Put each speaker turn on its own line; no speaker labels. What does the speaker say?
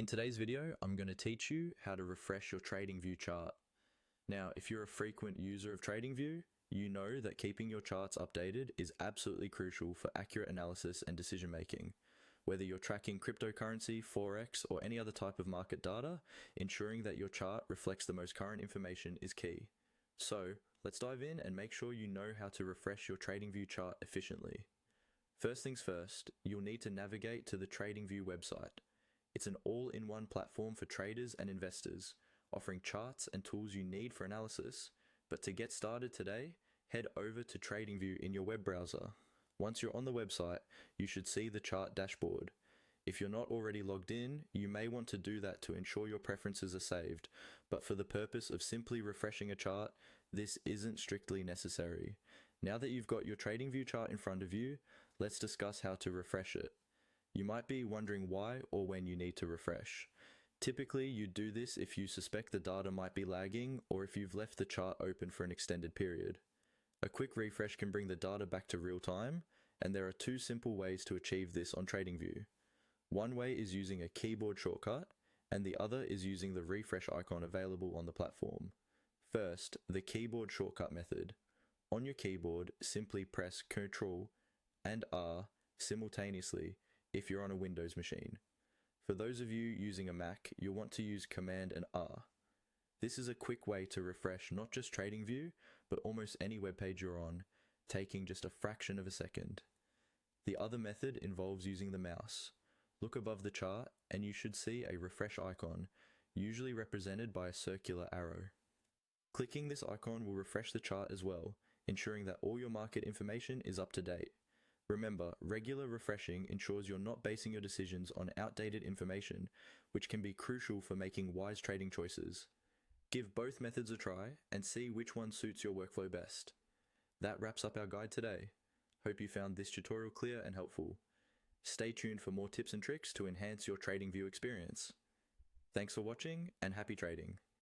In today's video, I'm going to teach you how to refresh your TradingView chart. Now, if you're a frequent user of TradingView, you know that keeping your charts updated is absolutely crucial for accurate analysis and decision making. Whether you're tracking cryptocurrency, forex, or any other type of market data, ensuring that your chart reflects the most current information is key. So, let's dive in and make sure you know how to refresh your TradingView chart efficiently. First things first, you'll need to navigate to the TradingView website. It's an all-in-one platform for traders and investors, offering charts and tools you need for analysis. But to get started today, head over to TradingView in your web browser. Once you're on the website, you should see the chart dashboard. If you're not already logged in, you may want to do that to ensure your preferences are saved, but for the purpose of simply refreshing a chart, this isn't strictly necessary. Now that you've got your TradingView chart in front of you, let's discuss how to refresh it. You might be wondering why or when you need to refresh. Typically, you do this if you suspect the data might be lagging or if you've left the chart open for an extended period. A quick refresh can bring the data back to real time, and there are two simple ways to achieve this on TradingView. One way is using a keyboard shortcut, and the other is using the refresh icon available on the platform. First, the keyboard shortcut method. On your keyboard, simply press Ctrl and R simultaneously if you're on a Windows machine. For those of you using a Mac, you'll want to use Command and R. This is a quick way to refresh not just TradingView, but almost any web page you're on, taking just a fraction of a second. The other method involves using the mouse. Look above the chart and you should see a refresh icon, usually represented by a circular arrow. Clicking this icon will refresh the chart as well, ensuring that all your market information is up to date. Remember, regular refreshing ensures you're not basing your decisions on outdated information, which can be crucial for making wise trading choices. Give both methods a try and see which one suits your workflow best. That wraps up our guide today. Hope you found this tutorial clear and helpful. Stay tuned for more tips and tricks to enhance your TradingView experience. Thanks for watching and happy trading.